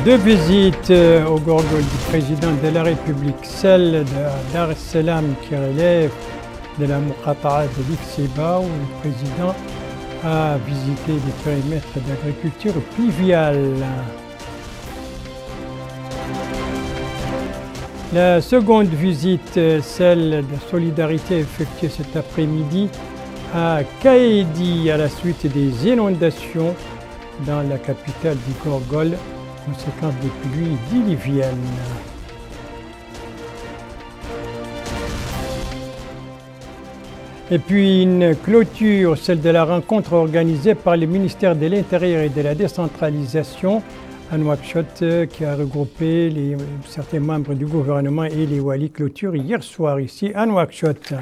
Deux visites au Gorgol du président de la République, celle de Dar es Salaam qui relève de la Muqata'a de l'Iqseba où le président a visité des périmètres d'agriculture pluviale. La seconde visite, celle de solidarité effectuée cet après-midi à Kaedi à la suite des inondations dans la capitale du Gorgol, conséquence des pluies diluviennes. Et puis une clôture, celle de la rencontre organisée par le ministère de l'Intérieur et de la décentralisation à Nouakchott, qui a regroupé certains membres du gouvernement et les Wali clôture hier soir ici à Nouakchott.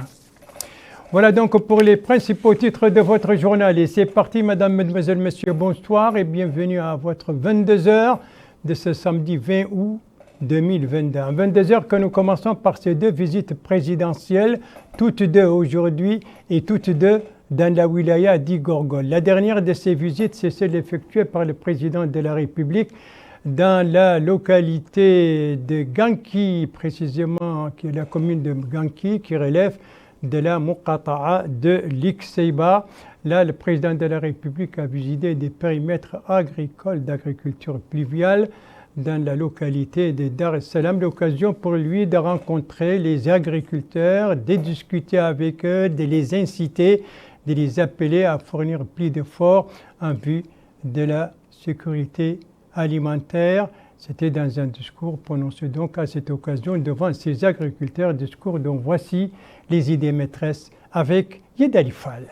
Voilà donc pour les principaux titres de votre journal. Et c'est parti, mesdames, mesdemoiselles, messieurs, bonsoir et bienvenue à votre 22h de ce samedi 20 août 2022. 22h que nous commençons par ces deux visites présidentielles, toutes deux aujourd'hui et toutes deux dans la wilaya d'Igorgol. La dernière de ces visites, c'est celle effectuée par le président de la République dans la localité de Ganki, précisément qui est la commune de Ganki, qui relève de la Muqata'a de l'Iqseba. Là, le président de la République a visité des périmètres agricoles d'agriculture pluviale dans la localité de Dar es Salaam. L'occasion pour lui de rencontrer les agriculteurs, de discuter avec eux, de les inciter, de les appeler à fournir plus d'efforts en vue de la sécurité alimentaire. C'était dans un discours prononcé donc à cette occasion devant ces agriculteurs, discours dont voici les idées maîtresses avec Yedali Fall.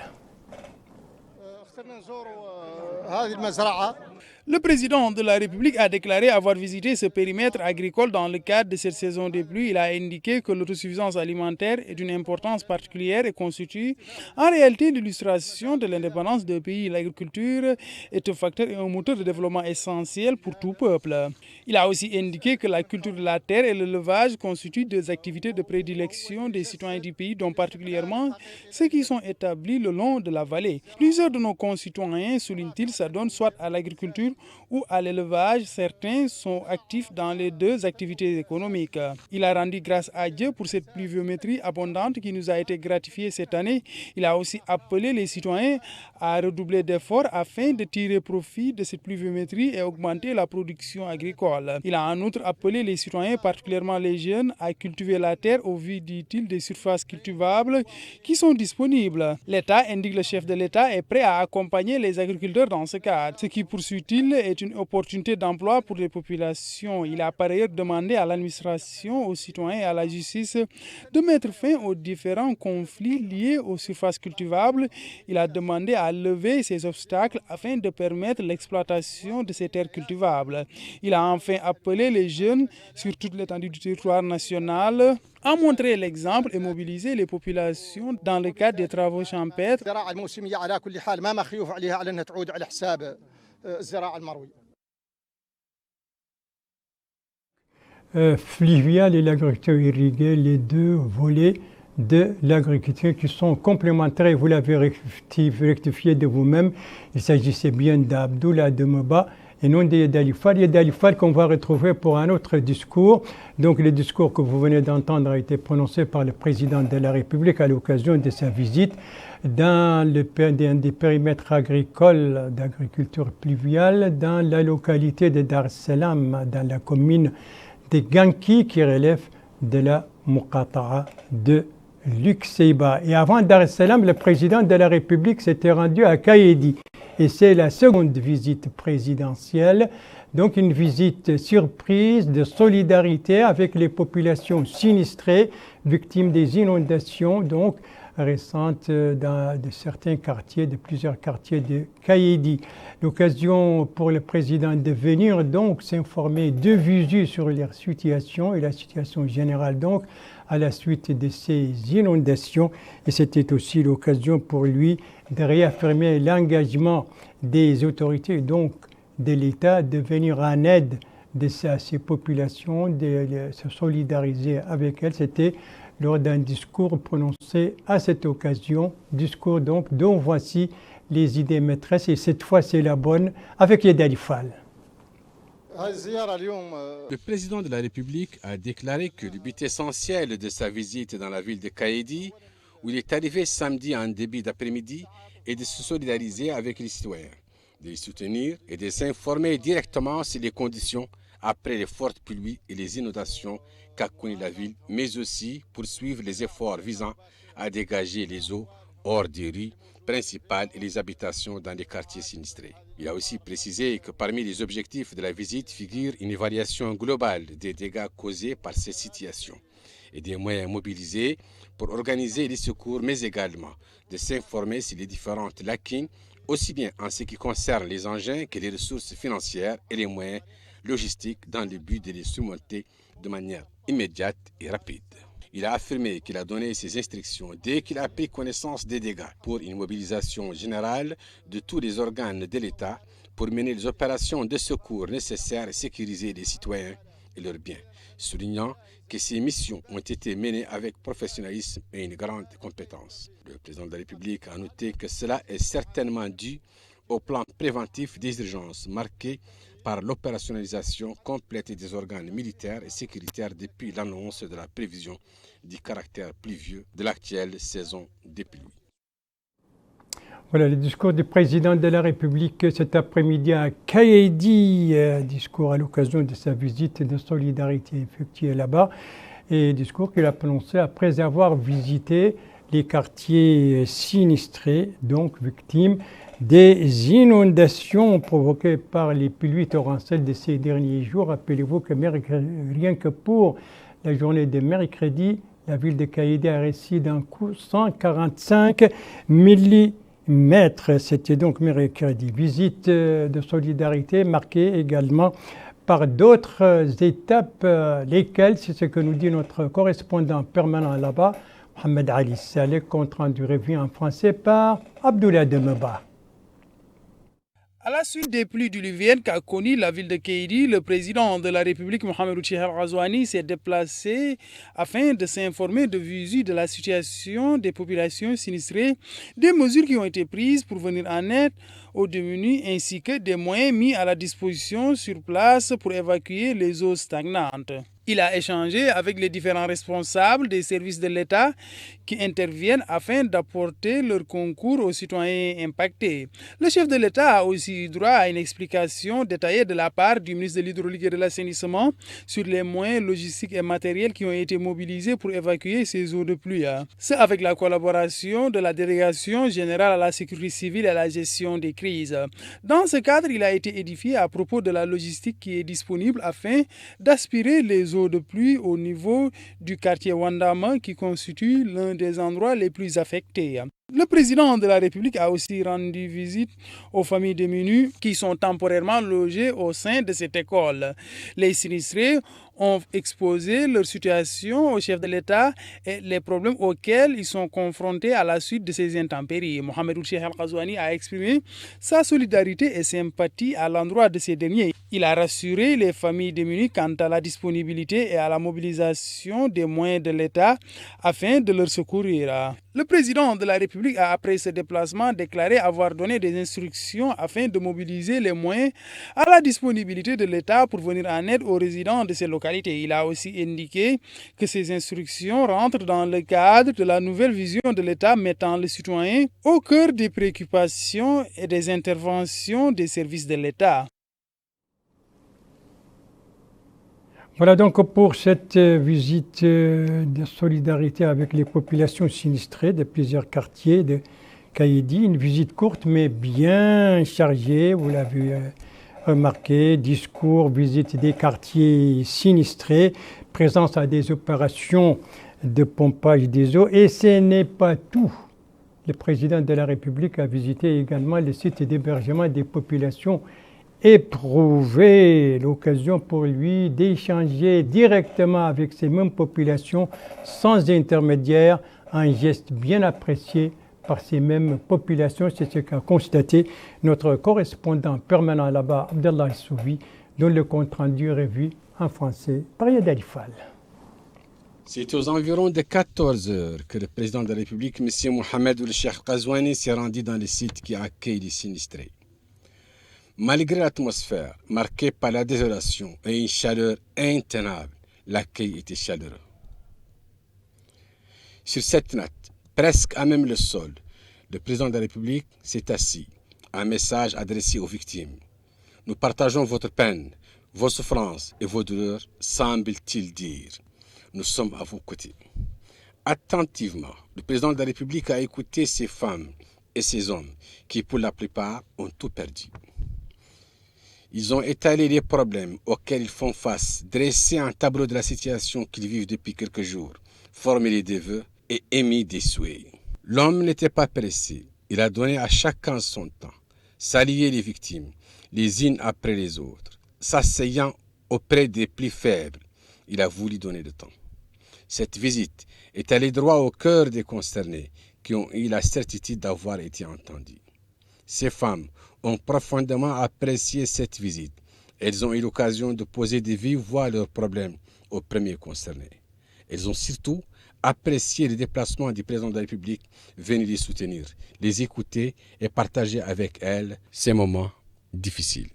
Le président de la République a déclaré avoir visité ce périmètre agricole dans le cadre de cette saison des pluies. Il a indiqué que l'autosuffisance alimentaire est d'une importance particulière et constitue en réalité l'illustration de l'indépendance d'un pays. L'agriculture est un facteur et un moteur de développement essentiel pour tout peuple. Il a aussi indiqué que la culture de la terre et l'élevage constituent deux activités de prédilection des citoyens du pays, dont particulièrement ceux qui sont établis le long de la vallée. Plusieurs de nos concitoyens, souligne-t-il, s'adonnent soit à l'agriculture ou à l'élevage. Certains sont actifs dans les deux activités économiques. Il a rendu grâce à Dieu pour cette pluviométrie abondante qui nous a été gratifiée cette année. Il a aussi appelé les citoyens à redoubler d'efforts afin de tirer profit de cette pluviométrie et augmenter la production agricole. Il a en outre appelé les citoyens, particulièrement les jeunes, à cultiver la terre au vu, dit-il, des surfaces cultivables qui sont disponibles. L'État, indique le chef de l'État, est prêt à accompagner les agriculteurs dans ce cadre. Ce qui, poursuit-il, est une opportunité d'emploi pour les populations. Il a par ailleurs demandé à l'administration, aux citoyens et à la justice de mettre fin aux différents conflits liés aux surfaces cultivables. Il a demandé à lever ces obstacles afin de permettre l'exploitation de ces terres cultivables. Il a enfin appelé les jeunes sur toute l'étendue du territoire national à montrer l'exemple et mobiliser les populations dans le cadre des travaux champêtres. Fluvial et l'agriculture irriguée, les deux volets de l'agriculture qui sont complémentaires et vous l'avez rectifié de vous-même. Il s'agissait bien d'Abdoulaye Demeba et non de Yedali Fall. Yedali Fall qu'on va retrouver pour un autre discours. Donc le discours que vous venez d'entendre a été prononcé par le président de la République à l'occasion de sa visite dans des périmètres agricoles d'agriculture pluviale dans la localité de Dar es Salaam, dans la commune de Ganki qui relève de la Muqata'a de l'Iqseba. Et avant Dar es Salaam, le président de la République s'était rendu à Kaedi. Et c'est la seconde visite présidentielle, donc une visite surprise de solidarité avec les populations sinistrées, victimes des inondations donc récentes dans certains quartiers, de plusieurs quartiers de Kaedi. L'occasion pour le président de venir donc s'informer de visu sur leur situation et la situation générale donc à la suite de ces inondations. Et c'était aussi l'occasion pour lui de réaffirmer l'engagement des autorités, donc de l'État, de venir en aide à ces populations, de se solidariser avec elles. C'était lors d'un discours prononcé à cette occasion, discours donc dont voici les idées maîtresses, et cette fois c'est la bonne, avec Yedali Fall. Le président de la République a déclaré que le but essentiel de sa visite dans la ville de Kaïdi, où il est arrivé samedi en début d'après-midi, est de se solidariser avec les citoyens, de les soutenir et de s'informer directement sur les conditions après les fortes pluies et les inondations qu'a connues la ville, mais aussi poursuivre les efforts visant à dégager les eaux hors des rues principales et les habitations dans les quartiers sinistrés. Il a aussi précisé que parmi les objectifs de la visite figure une évaluation globale des dégâts causés par ces situations et des moyens mobilisés pour organiser les secours, mais également de s'informer sur les différentes lacunes, aussi bien en ce qui concerne les engins que les ressources financières et les moyens logistiques dans le but de les surmonter de manière immédiate et rapide. Il a affirmé qu'il a donné ses instructions dès qu'il a pris connaissance des dégâts pour une mobilisation générale de tous les organes de l'État pour mener les opérations de secours nécessaires et sécuriser les citoyens et leurs biens, soulignant que ces missions ont été menées avec professionnalisme et une grande compétence. Le président de la République a noté que cela est certainement dû au plan préventif des urgences marqué par l'opérationnalisation complète des organes militaires et sécuritaires depuis l'annonce de la prévision du caractère pluvieux de l'actuelle saison des pluies. Voilà le discours du président de la République cet après-midi à Kaïdi, discours à l'occasion de sa visite de solidarité effectuée là-bas, et discours qu'il a prononcé après avoir visité les quartiers sinistrés, donc victimes des inondations provoquées par les pluies torrentielles de ces derniers jours. Rappelez-vous que rien que pour la journée de mercredi, la ville de Kaïdi a reçu d'un coup 145 mm. C'était donc mercredi. Visite de solidarité marquée également par d'autres étapes, lesquelles, c'est ce que nous dit notre correspondant permanent là-bas, Mohamed Ali Saleh, compte rendu revu en français par Abdoulaye Demeba. À la suite des pluies diluviennes qu'a connues la ville de Kaïdi, le président de la République, Mohamed Chihar Ghazouani, s'est déplacé afin de s'informer de visu de la situation des populations sinistrées, des mesures qui ont été prises pour venir en aide aux démunis ainsi que des moyens mis à la disposition sur place pour évacuer les eaux stagnantes. Il a échangé avec les différents responsables des services de l'État qui interviennent afin d'apporter leur concours aux citoyens impactés. Le chef de l'État a aussi eu droit à une explication détaillée de la part du ministre de l'Hydraulique et de l'Assainissement sur les moyens logistiques et matériels qui ont été mobilisés pour évacuer ces eaux de pluie. C'est avec la collaboration de la Délégation générale à la sécurité civile et à la gestion des crises. Dans ce cadre, il a été édifié à propos de la logistique qui est disponible afin d'aspirer les eaux de pluie au niveau du quartier Wandama qui constitue l'un des endroits les plus affectés. Le président de la République a aussi rendu visite aux familles démunies qui sont temporairement logées au sein de cette école. Les sinistrés ont exposé leur situation au chef de l'État et les problèmes auxquels ils sont confrontés à la suite de ces intempéries. Mohamed Cheikh Al-Ghazouani a exprimé sa solidarité et sympathie à l'endroit de ces derniers. Il a rassuré les familles démunies quant à la disponibilité et à la mobilisation des moyens de l'État afin de leur secourir. Le président de la République a, après ce déplacement, déclaré avoir donné des instructions afin de mobiliser les moyens à la disponibilité de l'État pour venir en aide aux résidents de ces localités. Il a aussi indiqué que ces instructions rentrent dans le cadre de la nouvelle vision de l'État mettant le citoyen au cœur des préoccupations et des interventions des services de l'État. Voilà donc pour cette visite de solidarité avec les populations sinistrées de plusieurs quartiers de Kaïdi. Une visite courte mais bien chargée, vous l'avez remarqué, discours, visite des quartiers sinistrés, présence à des opérations de pompage des eaux. Et ce n'est pas tout. Le président de la République a visité également les sites d'hébergement des populations éprouvées, l'occasion pour lui d'échanger directement avec ces mêmes populations sans intermédiaire, un geste bien apprécié par ces mêmes populations. C'est ce qu'a constaté notre correspondant permanent là-bas, Abdallah Souvi, dont le compte-rendu est revu en français par Yad Alifal. C'est aux environs de 14 heures que le président de la République, M. Mohamed Cheikh Ghazouani, s'est rendu dans le site qui accueille les sinistrés. Malgré l'atmosphère marquée par la désolation et une chaleur intenable, l'accueil était chaleureux. Sur cette note, presque à même le sol, le président de la République s'est assis. Un message adressé aux victimes. Nous partageons votre peine, vos souffrances et vos douleurs, semble-t-il dire. Nous sommes à vos côtés. Attentivement, le président de la République a écouté ces femmes et ces hommes qui, pour la plupart, ont tout perdu. Ils ont étalé les problèmes auxquels ils font face, dressé un tableau de la situation qu'ils vivent depuis quelques jours, formulé des vœux et émis des souhaits. L'homme n'était pas pressé. Il a donné à chacun son temps, salué les victimes, les unes après les autres. S'asseyant auprès des plus faibles, il a voulu donner le temps. Cette visite est allée droit au cœur des concernés qui ont eu la certitude d'avoir été entendus. Ces femmes ont profondément apprécié cette visite. Elles ont eu l'occasion de poser de vive voix leurs problèmes aux premiers concernés. Elles ont surtout apprécié le déplacement du président de la République venu les soutenir, les écouter et partager avec elles ces moments difficiles.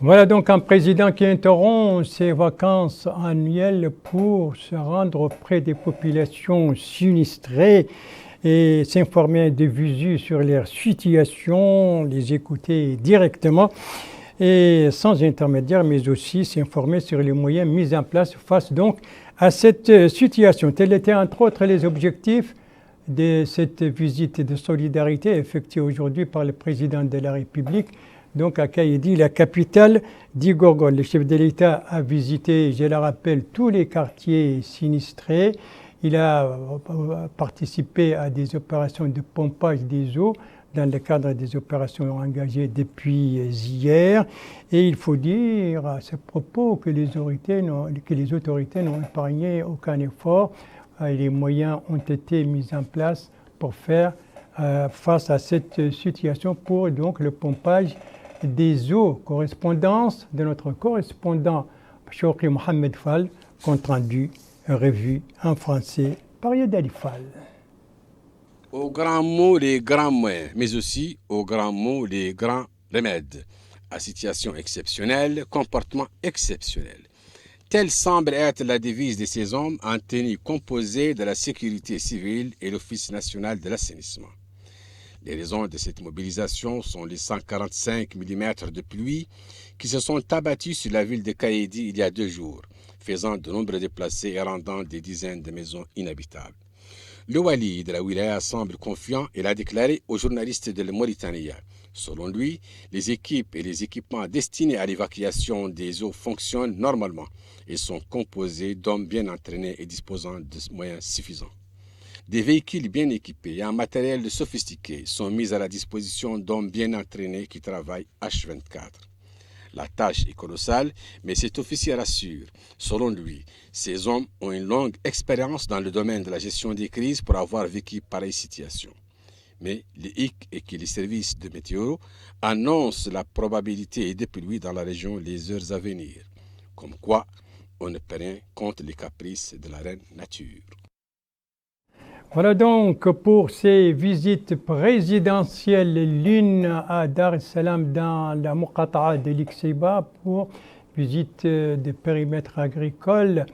Voilà donc un président qui interrompt ses vacances annuelles pour se rendre auprès des populations sinistrées et s'informer de visu sur leur situation, les écouter directement et sans intermédiaire, mais aussi s'informer sur les moyens mis en place face donc à cette situation. Tels étaient entre autres les objectifs de cette visite de solidarité effectuée aujourd'hui par le président de la République, donc à Kaïdi, la capitale d'Igorgol. Le chef de l'État a visité, je le rappelle, tous les quartiers sinistrés. Il a participé à des opérations de pompage des eaux dans le cadre des opérations engagées depuis hier. Et il faut dire à ce propos que les autorités n'ont épargné aucun effort. Les moyens ont été mis en place pour faire face à cette situation pour donc le pompage des eaux. Correspondance de notre correspondant Chokri Mohamed Fall, compte rendu revu en français par Yadali Fall. Aux grands mots, les grands moyens, mais aussi aux grands mots, les grands remèdes. À situation exceptionnelle, comportement exceptionnel. Telle semble être la devise de ces hommes en tenue composée de la sécurité civile et l'Office national de l'assainissement. Les raisons de cette mobilisation sont les 145 mm de pluie qui se sont abattus sur la ville de Kaïdi il y a 2 jours, faisant de nombreux déplacés et rendant des dizaines de maisons inhabitables. Le wali de la wilaya semble confiant et l'a déclaré aux journalistes de la Mauritanie. Selon lui, les équipes et les équipements destinés à l'évacuation des eaux fonctionnent normalement et sont composés d'hommes bien entraînés et disposant de moyens suffisants. Des véhicules bien équipés et un matériel sophistiqué sont mis à la disposition d'hommes bien entraînés qui travaillent H24. La tâche est colossale, mais cet officier rassure. Selon lui, ces hommes ont une longue expérience dans le domaine de la gestion des crises pour avoir vécu pareille situation. Mais le hic est que les services de météo annoncent la probabilité de pluie dans la région les heures à venir. Comme quoi, on ne peut rien contre les caprices de la reine nature. Voilà donc pour ces visites présidentielles, l'une à Dar es Salaam dans la Muqata'a de l'Ikseba pour visite des périmètres agricoles.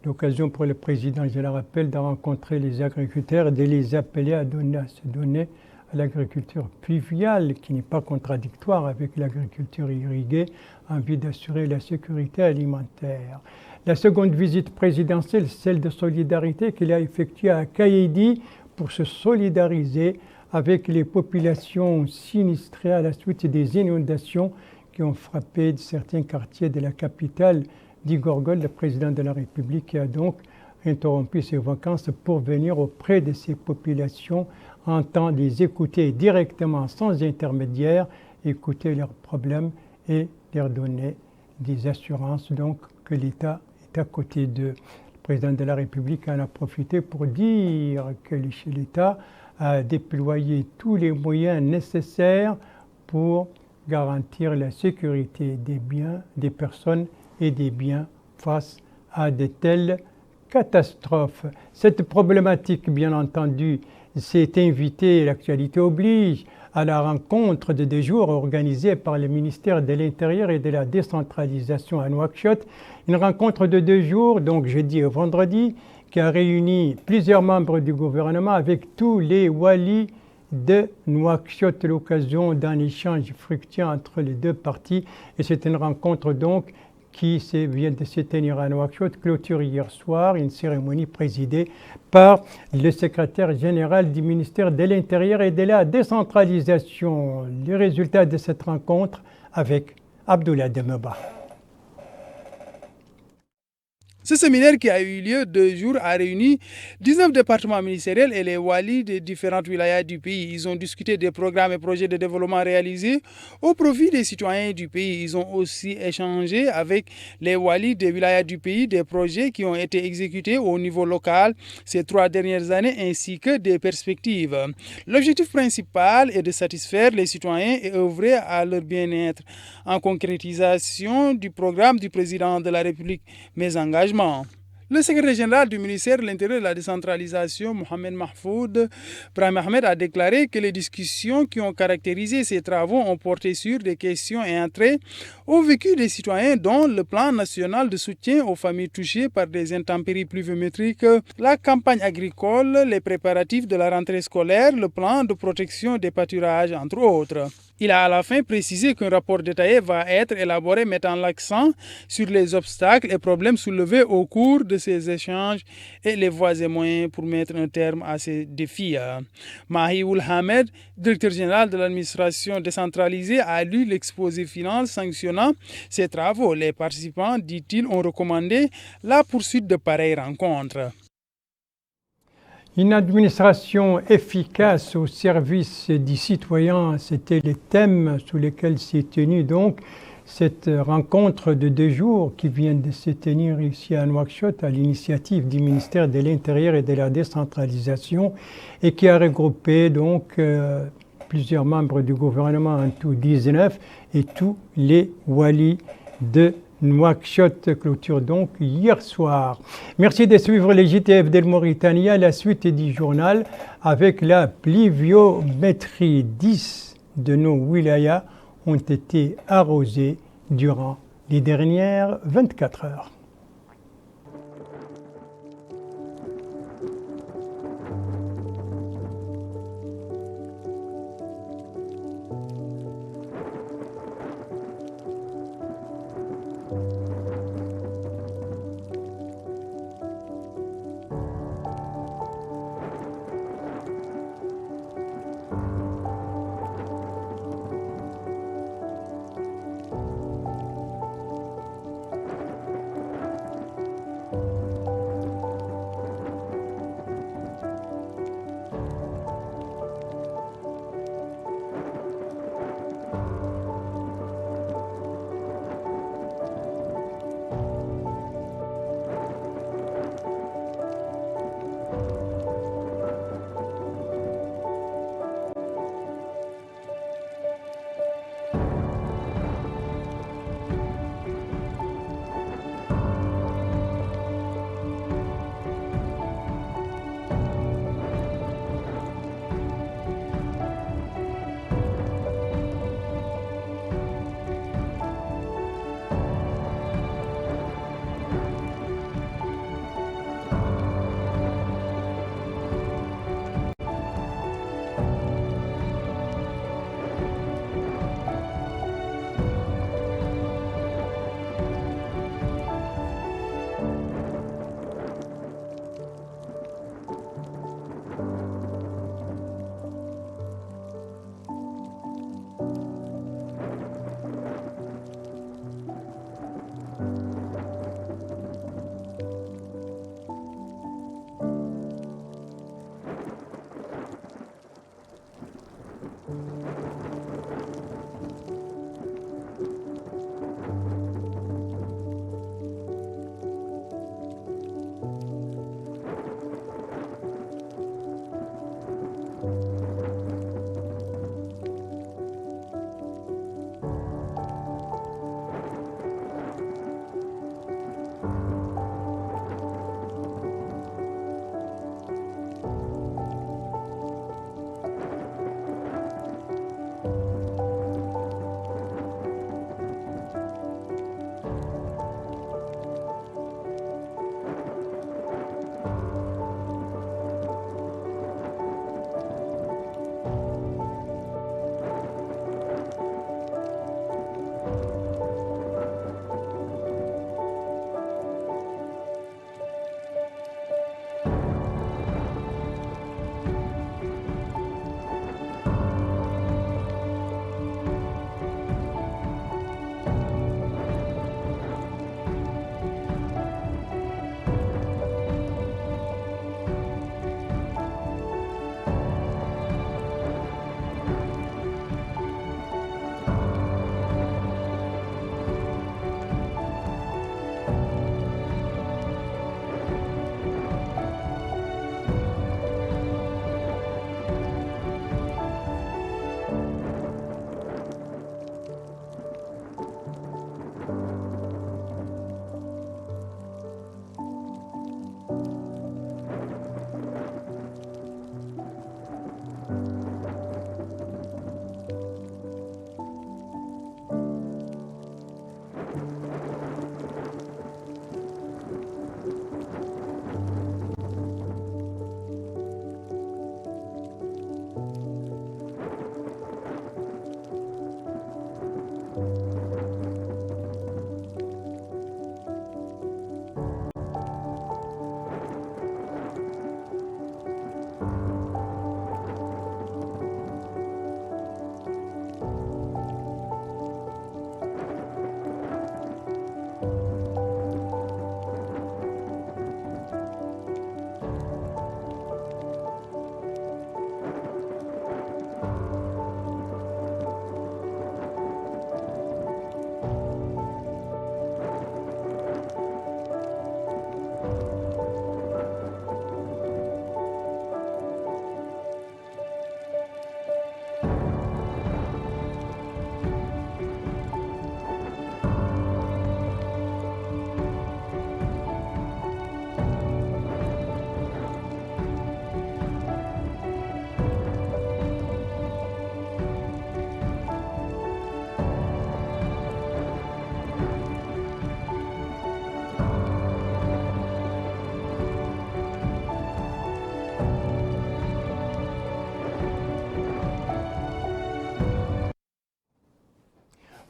L'occasion pour le président, je le rappelle, de rencontrer les agriculteurs et de les appeler à se donner à l'agriculture pluviale qui n'est pas contradictoire avec l'agriculture irriguée en vue d'assurer la sécurité alimentaire. La seconde visite présidentielle, celle de solidarité qu'il a effectuée à Kaïdi pour se solidariser avec les populations sinistrées à la suite des inondations qui ont frappé certains quartiers de la capitale d'Igorgol. Le président de la République a donc interrompu ses vacances pour venir auprès de ces populations, entendre les écouter directement sans intermédiaire, écouter leurs problèmes et leur donner des assurances donc que l'État à côté d'eux. Le président de la République en a profité pour dire que l'État a déployé tous les moyens nécessaires pour garantir la sécurité des biens, des personnes et des biens face à de telles catastrophes. Cette problématique, bien entendu, s'est invité, l'actualité oblige, à la rencontre de 2 jours organisée par le ministère de l'Intérieur et de la décentralisation à Nouakchott. Une rencontre de 2 jours, donc jeudi et vendredi, qui a réuni plusieurs membres du gouvernement avec tous les walis de Nouakchott, l'occasion d'un échange fructueux entre les deux parties. Et c'est une rencontre donc qui vient de se tenir à Nouakchott, clôture hier soir, une cérémonie présidée par le secrétaire général du ministère de l'Intérieur et de la décentralisation. Les résultats de cette rencontre avec Abdoulaye Demeba. Ce séminaire qui a eu lieu 2 jours a réuni 19 départements ministériels et les walis des différentes wilayas du pays. Ils ont discuté des programmes et projets de développement réalisés au profit des citoyens du pays. Ils ont aussi échangé avec les walis des wilayas du pays des projets qui ont été exécutés au niveau local ces 3 dernières années ainsi que des perspectives. L'objectif principal est de satisfaire les citoyens et œuvrer à leur bien-être en concrétisation du programme du président de la République, mes engagements. Le secrétaire général du ministère de l'Intérieur et de la décentralisation, Mohamed Mahfoud Brahim Ahmed, a déclaré que les discussions qui ont caractérisé ces travaux ont porté sur des questions et un trait au vécu des citoyens, dont le plan national de soutien aux familles touchées par des intempéries pluviométriques, la campagne agricole, les préparatifs de la rentrée scolaire, le plan de protection des pâturages, entre autres. Il a à la fin précisé qu'un rapport détaillé va être élaboré mettant l'accent sur les obstacles et problèmes soulevés au cours de ces échanges et les voies et moyens pour mettre un terme à ces défis. Mahi Ould Hamed, directeur général de l'administration décentralisée, a lu l'exposé final sanctionnant ces travaux. Les participants, dit-il, ont recommandé la poursuite de pareilles rencontres. Une administration efficace au service des citoyens, c'était le thème sous lequel s'est tenue donc cette rencontre de 2 jours qui vient de se tenir ici à Nouakchott à l'initiative du ministère de l'Intérieur et de la décentralisation et qui a regroupé donc plusieurs membres du gouvernement, en tout 19, et tous les walis de Nouakchott, clôture donc hier soir. Merci de suivre les JTF d'El Mauritania, la suite du journal avec la pluviométrie. 10 de nos wilayas ont été arrosés durant les dernières 24 heures.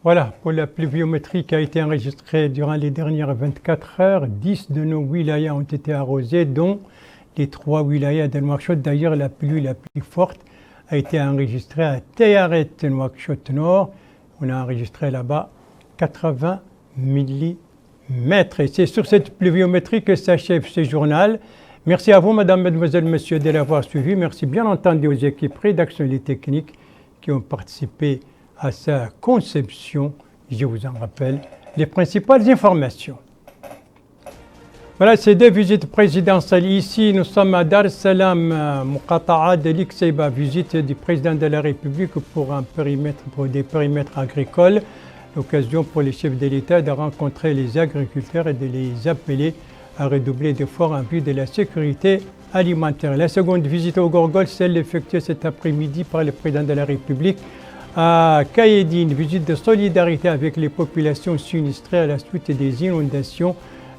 Voilà, pour la pluviométrie qui a été enregistrée durant les dernières 24 heures, 10 de nos wilayas ont été arrosés, dont les 3 wilayas de Nouakchott. D'ailleurs, la pluie la plus forte a été enregistrée à Théaret, Nouakchott Nord. On a enregistré là-bas 80 mm. Et c'est sur cette pluviométrie que s'achève ce journal. Merci à vous, mesdames, mesdemoiselles, messieurs, de l'avoir suivi. Merci bien entendu aux équipes rédaction et techniques qui ont participé à sa conception. Je vous en rappelle les principales informations. Voilà, ces 2 visites présidentielles. Ici, nous sommes à Dar es Salaam, Muqata'a de l'Ikseiba, visite du président de la République pour des périmètres agricoles. L'occasion pour les chefs de l'État de rencontrer les agriculteurs et de les appeler à redoubler d'efforts en vue de la sécurité alimentaire. La seconde visite au Gorgol, celle effectuée cet après-midi par le président de la République à Kaedi, une visite de solidarité avec les populations sinistrées à la suite des inondations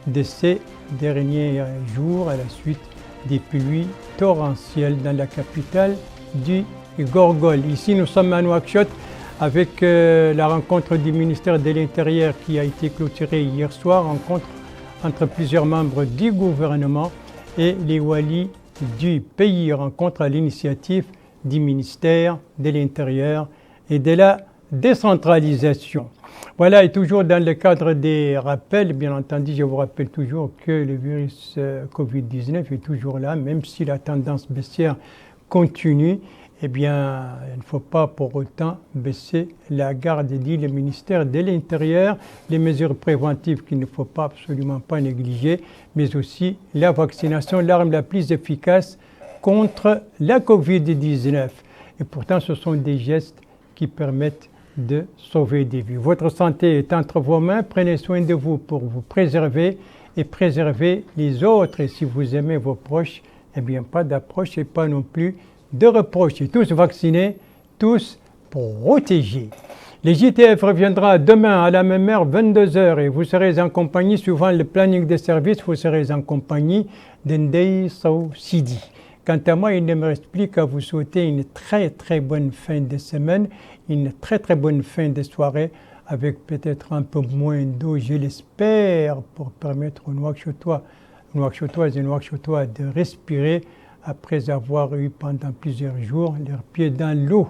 de ces derniers jours, à la suite des pluies torrentielles dans la capitale du Gorgol. Ici, nous sommes à Nouakchott avec la rencontre du ministère de l'Intérieur qui a été clôturée hier soir, rencontre entre plusieurs membres du gouvernement et les walis du pays, rencontre à l'initiative du ministère de l'Intérieur et de la décentralisation. Voilà, et toujours dans le cadre des rappels, bien entendu, je vous rappelle toujours que le virus Covid-19 est toujours là, même si la tendance baissière continue. Eh bien, il ne faut pas pour autant baisser la garde, dit le ministère de l'Intérieur, les mesures préventives qu'il ne faut pas absolument pas négliger, mais aussi la vaccination, l'arme la plus efficace contre la Covid-19. Et pourtant, ce sont des gestes qui permettent de sauver des vies. Votre santé est entre vos mains, prenez soin de vous pour vous préserver et préserver les autres. Et si vous aimez vos proches, eh bien, pas d'approche et pas non plus de reproches. Tous vaccinés, tous protégés. Les JTF reviendra demain à la même heure, 22h, et vous serez en compagnie, suivant le planning des services, vous serez en compagnie d'Ndei Sow Sidi. Quant à moi, il ne me reste plus qu'à vous souhaiter une très bonne fin de semaine, une très bonne fin de soirée, avec peut-être un peu moins d'eau, je l'espère, pour permettre aux Nouakchottoises et Nouakchottois de respirer après avoir eu pendant plusieurs jours leurs pieds dans l'eau.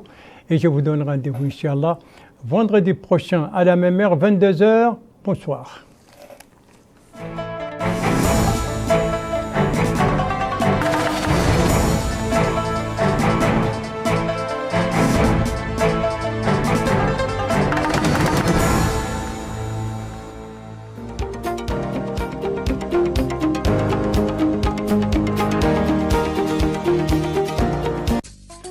Et je vous donne rendez-vous, Inch'Allah, vendredi prochain à la même heure, 22h. Bonsoir.